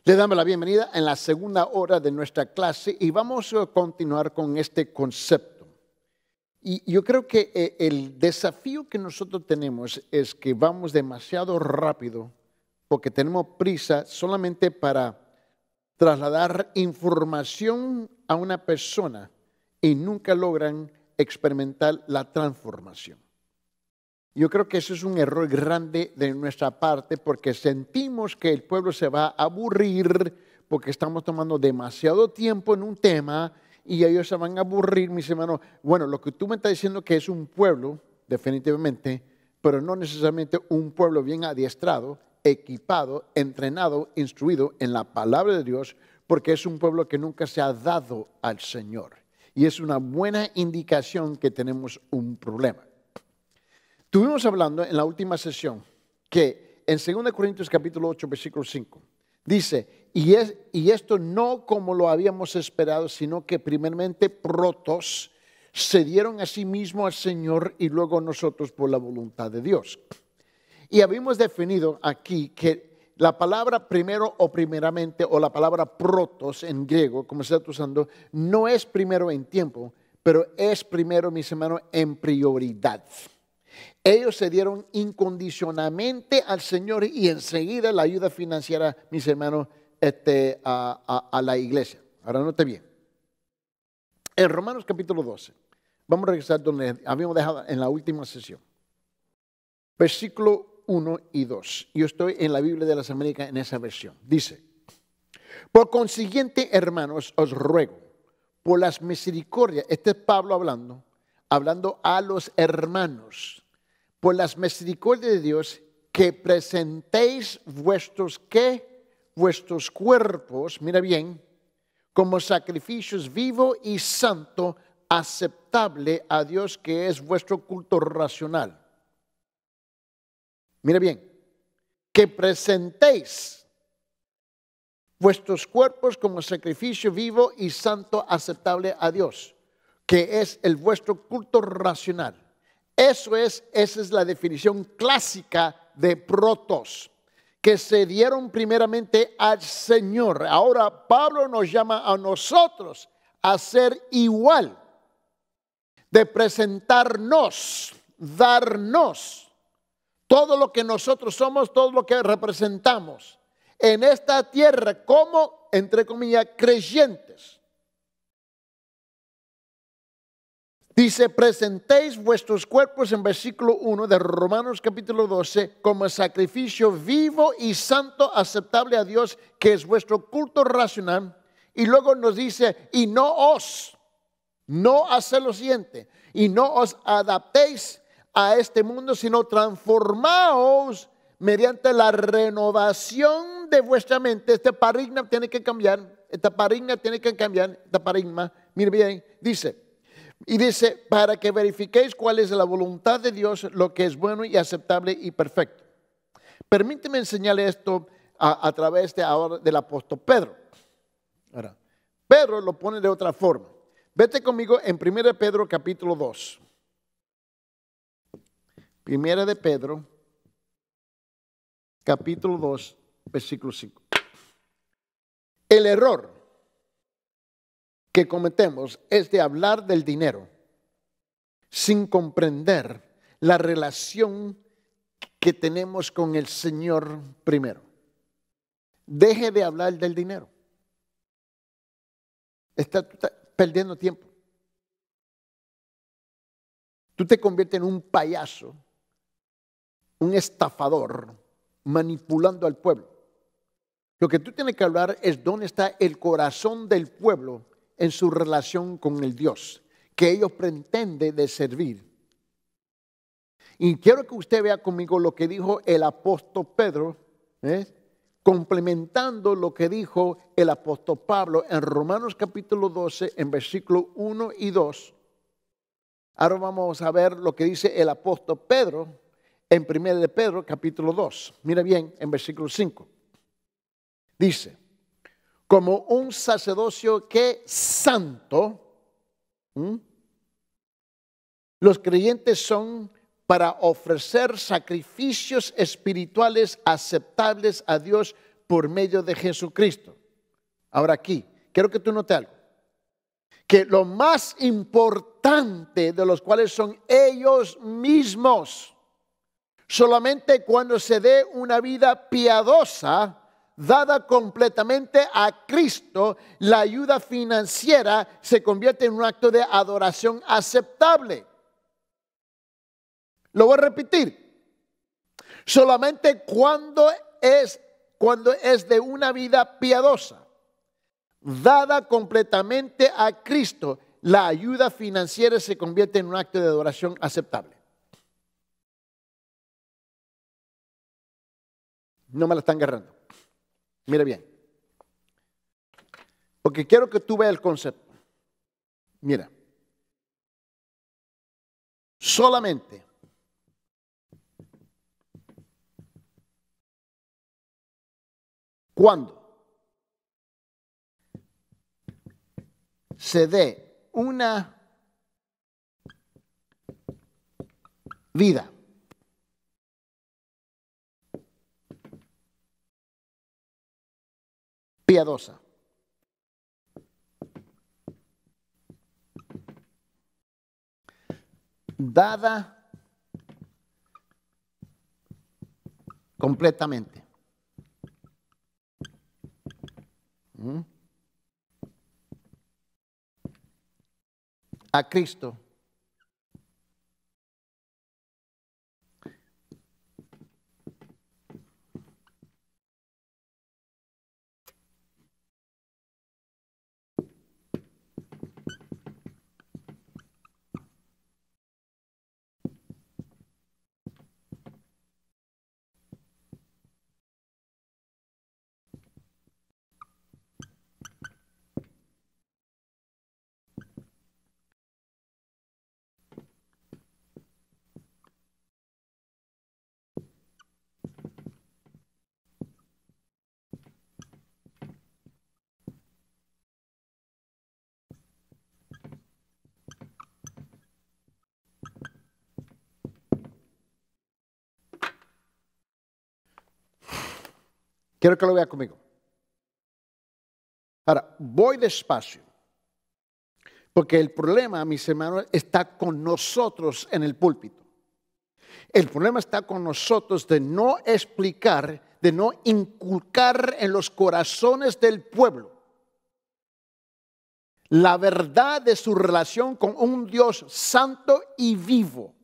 Le damos la bienvenida en la segunda hora de nuestra clase y vamos a continuar con este concepto. Y yo creo que el desafío que nosotros tenemos es que vamos demasiado rápido porque tenemos prisa solamente para trasladar información a una persona y nunca logran experimentar la transformación. Yo creo que eso es un error grande de nuestra parte porque sentimos que el pueblo se va a aburrir porque estamos tomando demasiado tiempo en un tema y ellos se van a aburrir, mis hermanos. Bueno, lo que tú me estás diciendo que es un pueblo, definitivamente, pero no necesariamente un pueblo bien adiestrado, equipado, entrenado, instruido en la palabra de Dios, porque es un pueblo que nunca se ha dado al Señor. Y es una buena indicación que tenemos un problema. Estuvimos hablando en la última sesión que en 2 Corintios capítulo 8, versículo 5, dice, y esto no como lo habíamos esperado, sino que primeramente protos se dieron a sí mismos al Señor y luego nosotros por la voluntad de Dios. Y habíamos definido aquí que la palabra primero o primeramente o la palabra protos en griego, como se está usando, no es primero en tiempo, pero es primero, mis hermanos, en prioridad. Ellos se dieron incondicionalmente al Señor y enseguida la ayuda financiera, mis hermanos, a la iglesia. Ahora note bien. En Romanos capítulo 12, vamos a regresar donde habíamos dejado en la última sesión. Versículo 1 y 2. Yo estoy en la Biblia de las Américas en esa versión. Dice, por consiguiente, hermanos, os ruego, por las misericordias, este es Pablo hablando a los hermanos, por las misericordias de Dios, que presentéis vuestros cuerpos, mira bien, como sacrificios vivo y santo, aceptable a Dios, que es vuestro culto racional. Mira bien, que presentéis vuestros cuerpos como sacrificio vivo y santo, aceptable a Dios, que es el vuestro culto racional. Esa es la definición clásica de protos, que se dieron primeramente al Señor. Ahora Pablo nos llama a nosotros a ser igual, de presentarnos, darnos todo lo que nosotros somos, todo lo que representamos en esta tierra como, entre comillas, creyentes. Dice, presentéis vuestros cuerpos en versículo 1 de Romanos capítulo 12 como sacrificio vivo y santo, aceptable a Dios, que es vuestro culto racional. Y luego nos dice, y no hace lo siguiente, y no os adaptéis a este mundo, sino transformaos mediante la renovación de vuestra mente. Este paradigma tiene que cambiar, mire bien, dice, para que verifiquéis cuál es la voluntad de Dios, lo que es bueno y aceptable y perfecto. Permíteme enseñarle esto a través del apóstol Pedro. Ahora, Pedro lo pone de otra forma. Vete conmigo en 1 Pedro capítulo 2. 1 de Pedro capítulo 2, versículo 5. El error que cometemos es de hablar del dinero sin comprender la relación que tenemos con el Señor primero. Deje de hablar del dinero. Está perdiendo tiempo. Tú te conviertes en un payaso, un estafador, manipulando al pueblo. Lo que tú tienes que hablar es dónde está el corazón del pueblo en su relación con el Dios que ellos pretenden de servir. Y quiero que usted vea conmigo lo que dijo el apóstol Pedro, complementando lo que dijo el apóstol Pablo en Romanos capítulo 12, en versículo 1 y 2. Ahora vamos a ver lo que dice el apóstol Pedro en 1 de Pedro capítulo 2. Mira bien, en versículo 5. Dice, como un sacerdocio que santo, los creyentes son para ofrecer sacrificios espirituales aceptables a Dios por medio de Jesucristo. Ahora aquí, quiero que tú notes algo. Que lo más importante de los cuales son ellos mismos. Solamente cuando se dé una vida piadosa, dada completamente a Cristo, la ayuda financiera se convierte en un acto de adoración aceptable. Lo voy a repetir. Solamente cuando es de una vida piadosa, dada completamente a Cristo, la ayuda financiera se convierte en un acto de adoración aceptable. No me la están agarrando. Mira bien. Porque quiero que tú veas el concepto. Mira. Solamente cuando se dé una vida piadosa, dada completamente a Cristo, quiero que lo vea conmigo. Ahora, voy despacio, porque el problema, mis hermanos, está con nosotros en el púlpito. El problema está con nosotros de no explicar, de no inculcar en los corazones del pueblo la verdad de su relación con un Dios santo y vivo.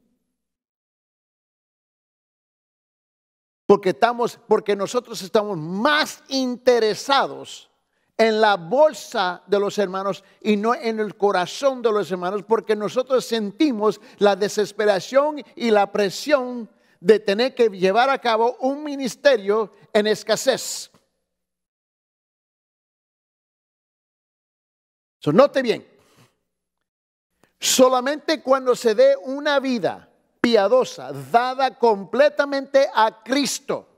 Porque nosotros estamos más interesados en la bolsa de los hermanos y no en el corazón de los hermanos, porque nosotros sentimos la desesperación y la presión de tener que llevar a cabo un ministerio en escasez. Note bien, solamente cuando se dé una vida piadosa, dada completamente a Cristo,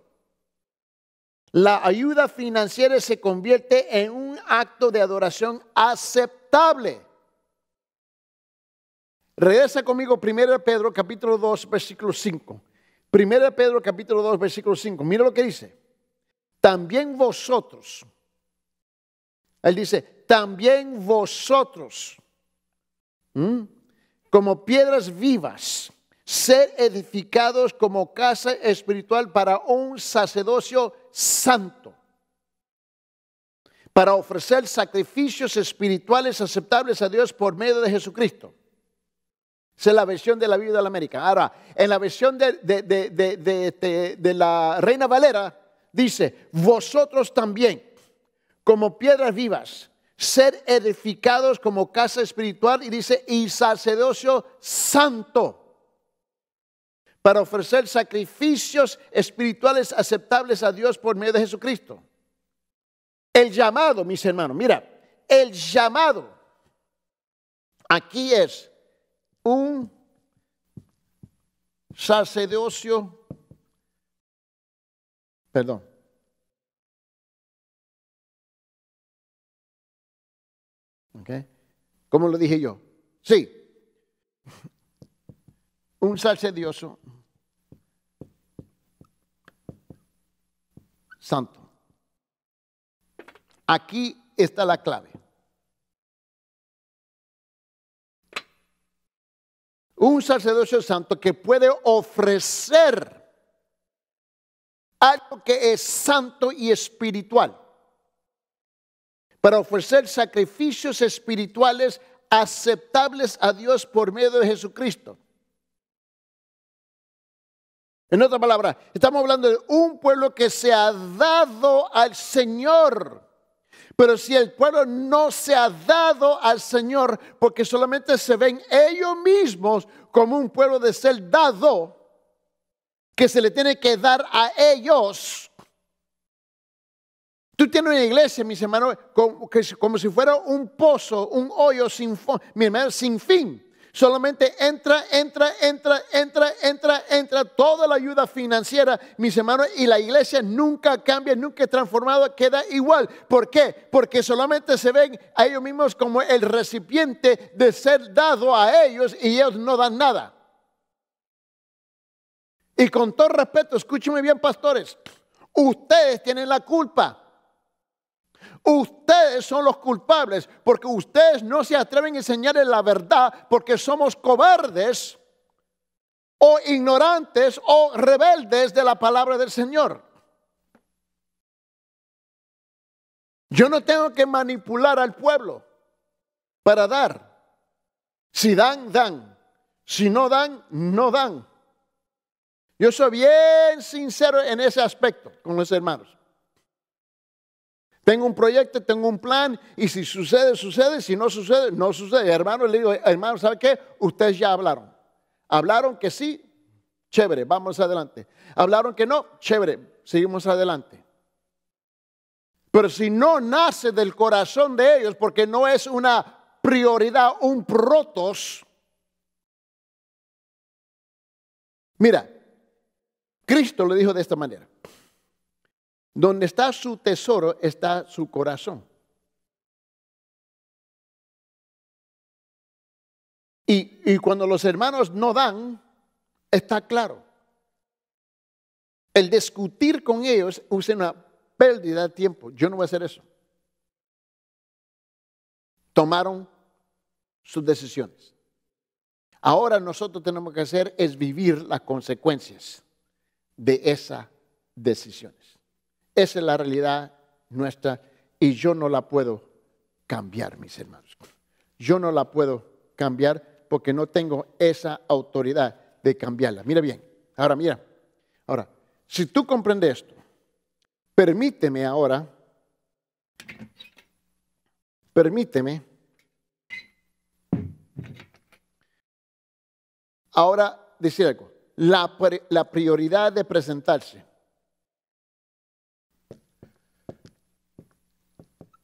la ayuda financiera se convierte en un acto de adoración aceptable. Regresa conmigo 1 Pedro capítulo 2 versículo 5. 1 Pedro capítulo 2 versículo 5. Mira lo que dice. También vosotros. Él dice, también vosotros, como piedras vivas, ser edificados como casa espiritual para un sacerdocio santo, para ofrecer sacrificios espirituales aceptables a Dios por medio de Jesucristo. Esa es la versión de la Biblia de la América. Ahora, en la versión de la Reina Valera, dice, vosotros también, como piedras vivas, ser edificados como casa espiritual, y dice, y sacerdocio santo, para ofrecer sacrificios espirituales aceptables a Dios por medio de Jesucristo. El llamado, mis hermanos, mira, el llamado aquí es un sacerdocio, perdón. Okay. ¿Cómo lo dije yo? Sí. Un sacerdocio santo. Aquí está la clave. Un sacerdocio santo que puede ofrecer algo que es santo y espiritual, para ofrecer sacrificios espirituales aceptables a Dios por medio de Jesucristo. En otras palabras, estamos hablando de un pueblo que se ha dado al Señor. Pero si el pueblo no se ha dado al Señor, porque solamente se ven ellos mismos como un pueblo de ser dado, que se le tiene que dar a ellos. Tú tienes una iglesia, mis hermanos, como si fuera un pozo, un hoyo sin fondo, mi hermano, sin fin. Solamente entra toda la ayuda financiera, mis hermanos, y la iglesia nunca cambia, nunca es transformada, queda igual. ¿Por qué? Porque solamente se ven a ellos mismos como el recipiente de ser dado a ellos y ellos no dan nada. Y con todo respeto, escúchenme bien, pastores, ustedes tienen la culpa. Ustedes son los culpables porque ustedes no se atreven a enseñarles la verdad porque somos cobardes o ignorantes o rebeldes de la palabra del Señor. Yo no tengo que manipular al pueblo para dar. Si dan, dan. Si no dan, no dan. Yo soy bien sincero en ese aspecto con los hermanos. Tengo un proyecto, tengo un plan, y si sucede, sucede, si no sucede, no sucede. Hermano, le digo, hermano, ¿sabe qué? Ustedes ya hablaron. Hablaron que sí, chévere, vamos adelante. Hablaron que no, chévere, seguimos adelante. Pero si no nace del corazón de ellos, porque no es una prioridad, un protos. Mira, Cristo le dijo de esta manera. Donde está su tesoro, está su corazón. Y cuando los hermanos no dan, está claro. El discutir con ellos es una pérdida de tiempo. Yo no voy a hacer eso. Tomaron sus decisiones. Ahora nosotros tenemos que hacer es vivir las consecuencias de esas decisiones. Esa es la realidad nuestra y yo no la puedo cambiar, mis hermanos. Yo no la puedo cambiar porque no tengo esa autoridad de cambiarla. Mira bien, ahora, si tú comprendes esto, permíteme ahora decir algo. La prioridad de presentarse.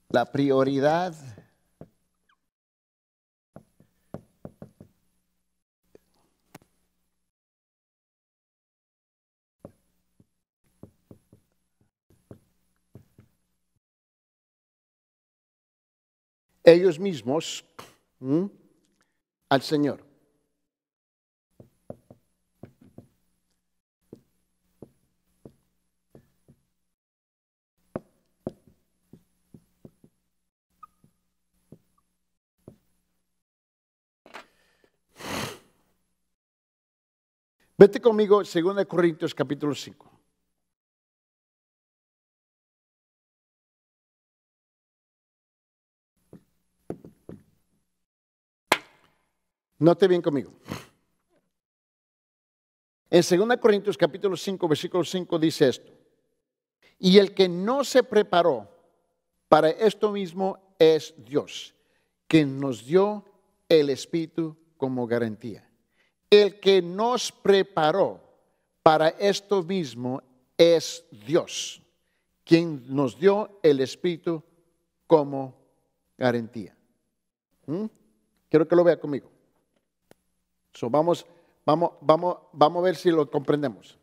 La prioridad ellos mismos al Señor. Vete conmigo, 2 Corintios capítulo 5. Note bien conmigo. En 2 Corintios capítulo 5, versículo 5 dice esto. Y el que no se preparó para esto mismo es Dios, quien nos dio el Espíritu como garantía. El que nos preparó para esto mismo es Dios, quien nos dio el Espíritu como garantía. Quiero que lo vea conmigo. So, vamos a ver si lo comprendemos.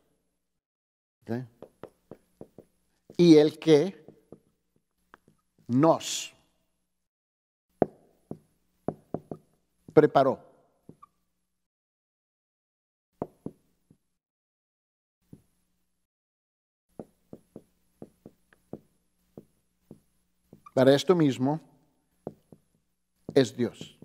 ¿Okay? Y el que nos preparó. para esto mismo es Dios.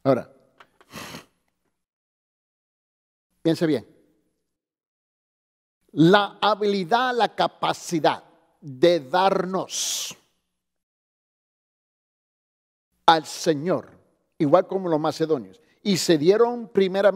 Ahora, piense bien. La habilidad, la capacidad de darnos al Señor, igual como los macedonios, y se dieron primero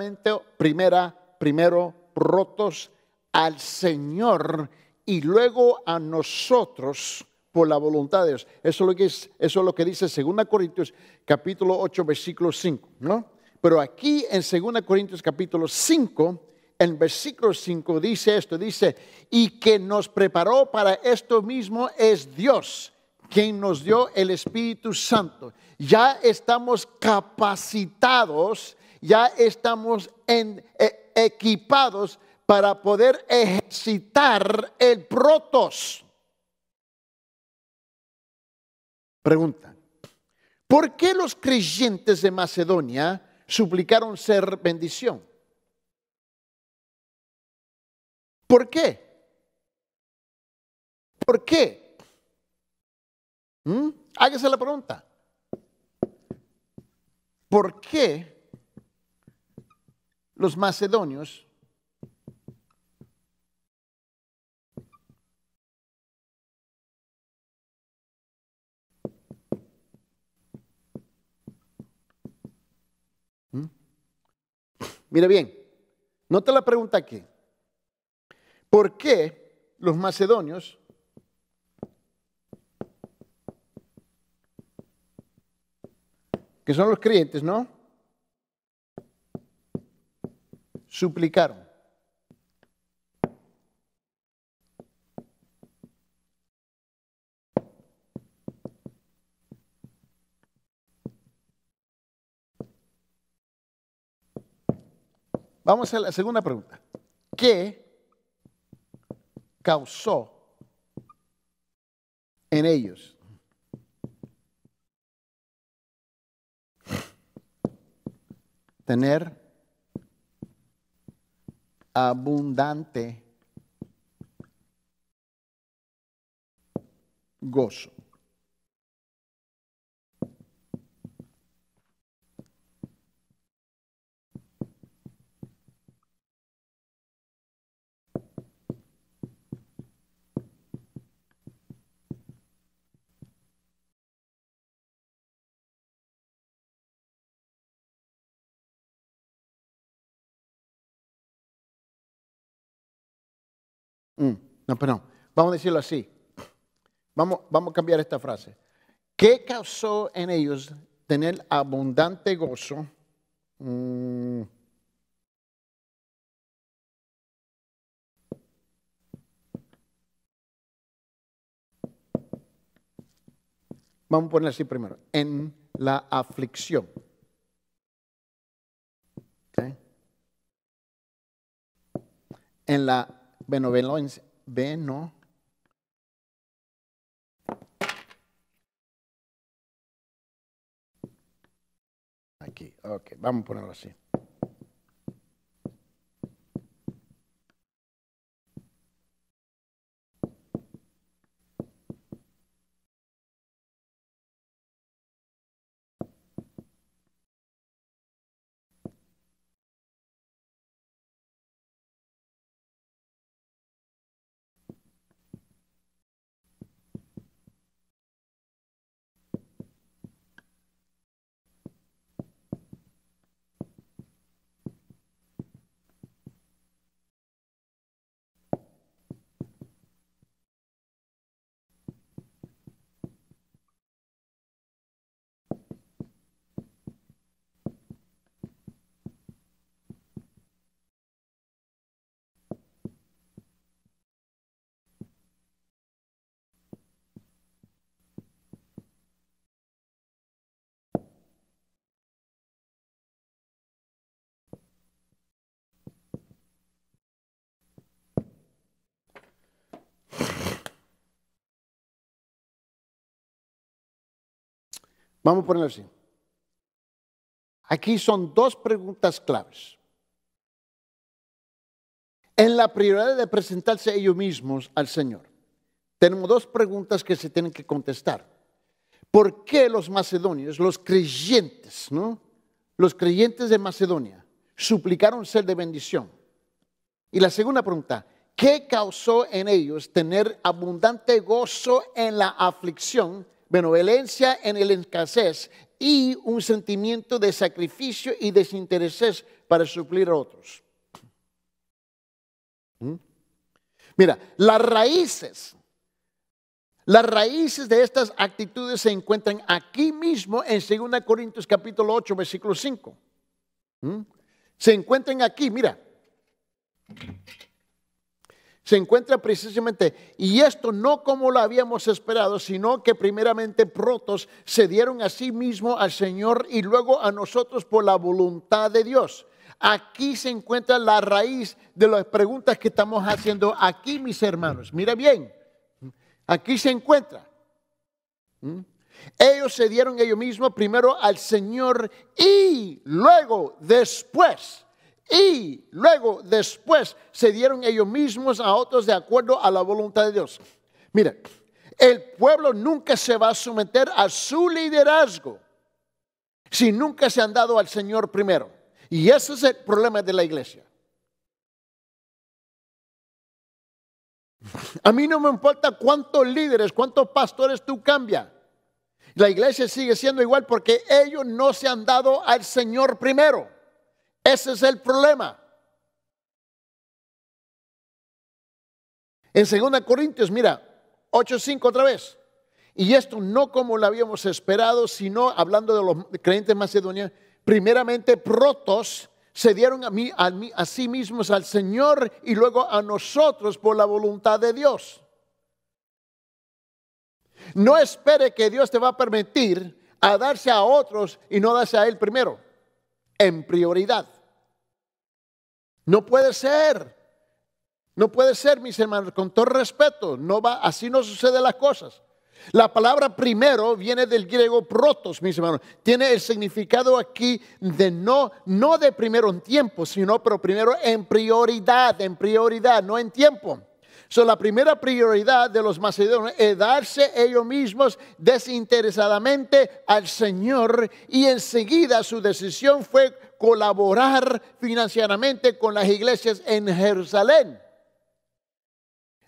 rotos al Señor y luego a nosotros por la voluntad de Dios. Eso es lo que dice 2 Corintios capítulo 8, versículo 5, ¿no? Pero aquí en 2 Corintios capítulo 5, en versículo 5 dice esto, dice, y que nos preparó para esto mismo es Dios, quien nos dio el Espíritu Santo. Ya estamos capacitados, ya estamos equipados para poder ejercitar el protos. Pregunta, ¿por qué los creyentes de Macedonia suplicaron ser bendición? ¿Por qué? ¿Por qué? Hágase la pregunta. ¿Por qué los macedonios mira bien, nota la pregunta aquí. ¿Por qué los macedonios que son los creyentes, ¿no? Suplicaron. Vamos a la segunda pregunta. ¿Qué causó en ellos tener abundante gozo? No, perdón. Vamos a decirlo así. Vamos a cambiar esta frase. ¿Qué causó en ellos tener abundante gozo? Vamos a poner así primero. En la aflicción. ¿Okay? En la benevolencia. Aquí, ok, vamos a ponerlo así. Vamos a ponerlo así. Aquí son dos preguntas claves. En la prioridad de presentarse ellos mismos al Señor, tenemos dos preguntas que se tienen que contestar. ¿Por qué los macedonios, los creyentes, ¿no? Los creyentes de Macedonia suplicaron ser de bendición? Y la segunda pregunta, ¿qué causó en ellos tener abundante gozo en la aflicción, benevolencia en la escasez y un sentimiento de sacrificio y desinterés para suplir a otros? Mira, las raíces de estas actitudes se encuentran aquí mismo en 2 Corintios capítulo 8, versículo 5. Se encuentran aquí, mira. Se encuentra precisamente, y esto no como lo habíamos esperado, sino que primeramente protos se dieron a sí mismo al Señor y luego a nosotros por la voluntad de Dios. Aquí se encuentra la raíz de las preguntas que estamos haciendo aquí, mis hermanos. Mira bien, aquí se encuentra. Ellos se dieron ellos mismos primero al Señor y luego después se dieron ellos mismos a otros de acuerdo a la voluntad de Dios. Mira, el pueblo nunca se va a someter a su liderazgo si nunca se han dado al Señor primero. Y ese es el problema de la iglesia. A mí no me importa cuántos líderes, cuántos pastores tú cambias. La iglesia sigue siendo igual porque ellos no se han dado al Señor primero. Ese es el problema. En 2 Corintios, mira, 8:5 otra vez. Y esto no como lo habíamos esperado, sino hablando de los creyentes macedonianos. Primeramente, protos se dieron a sí mismos al Señor y luego a nosotros por la voluntad de Dios. No espere que Dios te va a permitir a darse a otros y no darse a Él primero, en prioridad. No puede ser. No puede ser, mis hermanos, con todo respeto. Así no suceden las cosas. La palabra primero viene del griego protos, mis hermanos. Tiene el significado aquí de no de primero en tiempo, sino pero primero en prioridad, no en tiempo. La primera prioridad de los macedonios es darse ellos mismos desinteresadamente al Señor, y enseguida su decisión fue colaborar financieramente con las iglesias en Jerusalén.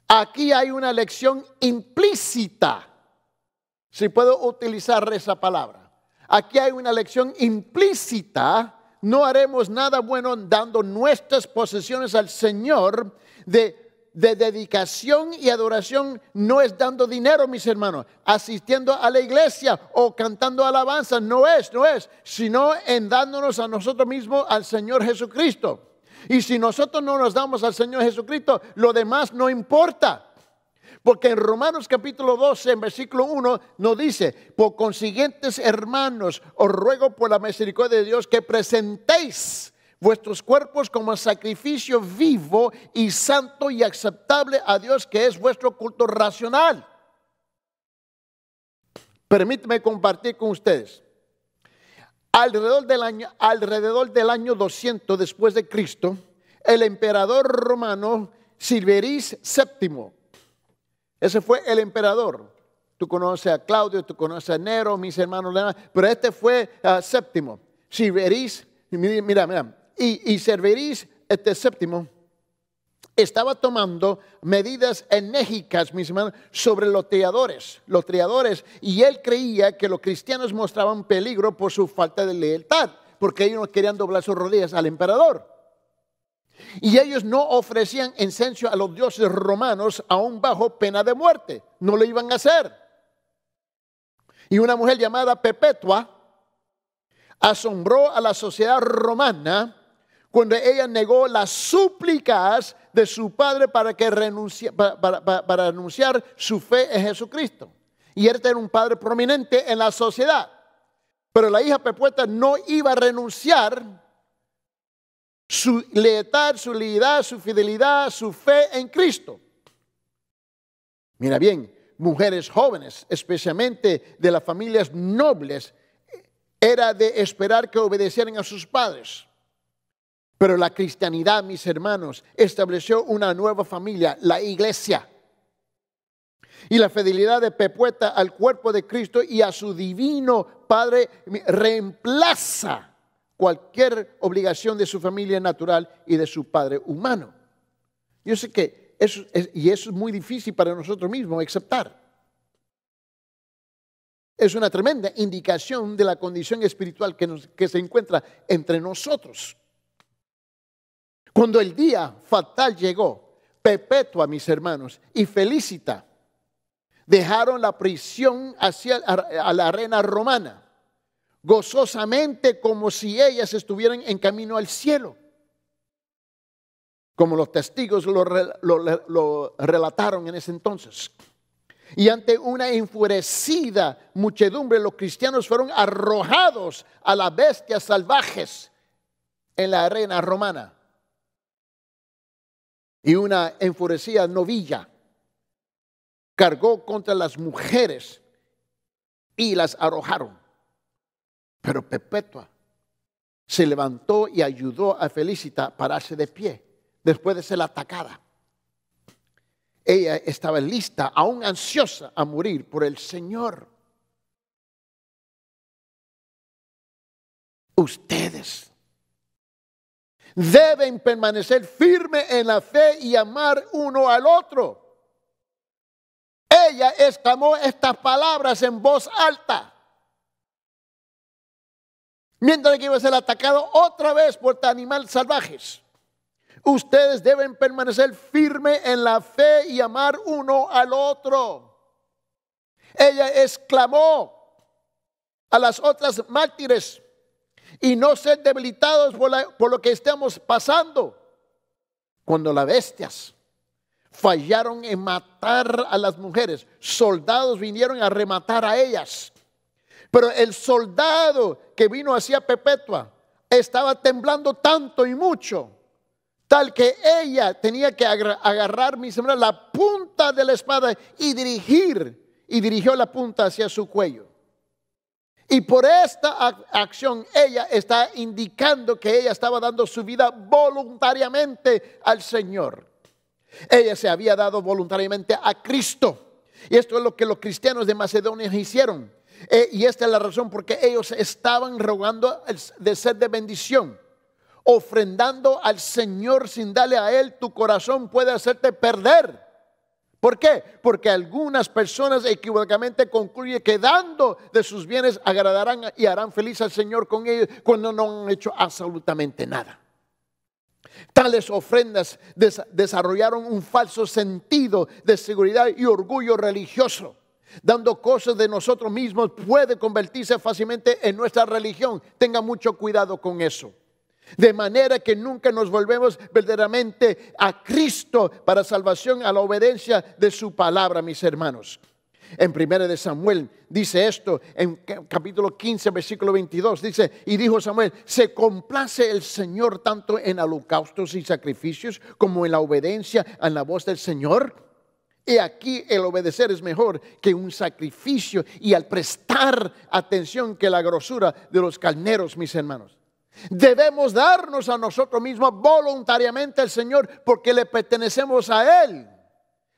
Aquí hay una lección implícita, si puedo utilizar esa palabra. Aquí hay una lección implícita. No haremos nada bueno dando nuestras posesiones al Señor. De dedicación y adoración no es dando dinero, mis hermanos, asistiendo a la iglesia o cantando alabanza, no es, sino en dándonos a nosotros mismos al Señor Jesucristo. Y si nosotros no nos damos al Señor Jesucristo, lo demás no importa. Porque en Romanos capítulo 12, en versículo 1, nos dice: por consiguientes, hermanos, os ruego por la misericordia de Dios que presentéis vuestros cuerpos como sacrificio vivo y santo y aceptable a Dios, que es vuestro culto racional. Permíteme compartir con ustedes. Alrededor del año 200 después de Cristo, el emperador romano Silveris VII, ese fue el emperador. Tú conoces a Claudio, tú conoces a Nero, mis hermanos, pero este fue séptimo. Silveris, mira. Y Silveris VII estaba tomando medidas enérgicas, mis hermanos, sobre los triadores, y él creía que los cristianos mostraban peligro por su falta de lealtad, porque ellos no querían doblar sus rodillas al emperador. Y ellos no ofrecían incienso a los dioses romanos aún bajo pena de muerte. No lo iban a hacer. Y una mujer llamada Perpetua asombró a la sociedad romana cuando ella negó las súplicas de su padre para anunciar su fe en Jesucristo. Y él era un padre prominente en la sociedad. Pero la hija Perpetua no iba a renunciar su lealtad, su lealtad, su fidelidad, su fe en Cristo. Mira bien, mujeres jóvenes, especialmente de las familias nobles, era de esperar que obedecieran a sus padres. Pero la cristianidad, mis hermanos, estableció una nueva familia, la iglesia. Y la fidelidad de Perpetua al cuerpo de Cristo y a su divino Padre reemplaza cualquier obligación de su familia natural y de su padre humano. Yo sé que eso es muy difícil para nosotros mismos aceptar. Es una tremenda indicación de la condición espiritual que se encuentra entre nosotros. Cuando el día fatal llegó, Perpetua, mis hermanos, y Felicita dejaron la prisión a la reina romana, gozosamente como si ellas estuvieran en camino al cielo, como los testigos lo relataron en ese entonces. Y ante una enfurecida muchedumbre, los cristianos fueron arrojados a las bestias salvajes en la arena romana. Y una enfurecida novilla cargó contra las mujeres y las arrojaron. Pero Perpetua se levantó y ayudó a Felicita a pararse de pie después de ser atacada. Ella estaba lista, aún ansiosa a morir por el Señor. Ustedes deben permanecer firmes en la fe y amar uno al otro. Ella exclamó estas palabras en voz alta, mientras que iba a ser atacado otra vez por animales salvajes. Ustedes deben permanecer firmes en la fe y amar uno al otro. Ella exclamó a las otras mártires y no ser debilitados por lo que estamos pasando. Cuando las bestias fallaron en matar a las mujeres, soldados vinieron a rematar a ellas. Pero el soldado que vino hacia Perpetua estaba temblando tanto y mucho, tal que ella tenía que agarrar la punta de la espada y dirigió la punta hacia su cuello. Y por esta acción ella está indicando que ella estaba dando su vida voluntariamente al Señor. Ella se había dado voluntariamente a Cristo. Y esto es lo que los cristianos de Macedonia hicieron. Y esta es la razón por qué ellos estaban rogando de ser de bendición. Ofrendando al Señor sin darle a Él tu corazón puede hacerte perder. ¿Por qué? Porque algunas personas equivocadamente concluyen que dando de sus bienes agradarán y harán feliz al Señor con ellos cuando no han hecho absolutamente nada. Tales ofrendas desarrollaron un falso sentido de seguridad y orgullo religioso. Dando cosas de nosotros mismos puede convertirse fácilmente en nuestra religión. Tenga mucho cuidado con eso. De manera que nunca nos volvemos verdaderamente a Cristo para salvación, a la obediencia de su palabra, mis hermanos. En 1 de Samuel dice esto, en capítulo 15, versículo 22, dice, y dijo Samuel, ¿se complace el Señor tanto en holocaustos y sacrificios como en la obediencia a la voz del Señor? Y aquí el obedecer es mejor que un sacrificio y al prestar atención que la grosura de los carneros, mis hermanos. Debemos darnos a nosotros mismos voluntariamente al Señor porque le pertenecemos a Él.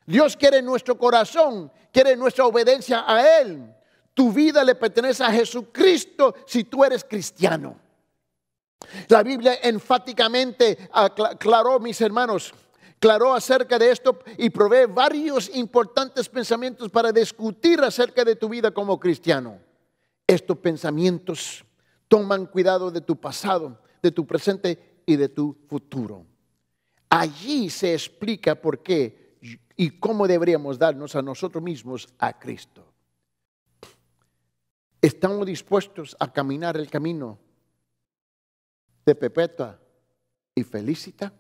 Dios quiere nuestro corazón, quiere nuestra obediencia a Él. Tu vida le pertenece a Jesucristo si tú eres cristiano. La Biblia enfáticamente aclaró, mis hermanos, aclaró acerca de esto y provee varios importantes pensamientos para discutir acerca de tu vida como cristiano. Estos pensamientos toman cuidado de tu pasado, de tu presente y de tu futuro. Allí se explica por qué y cómo deberíamos darnos a nosotros mismos a Cristo. ¿Estamos dispuestos a caminar el camino de Perpetua y Felicita?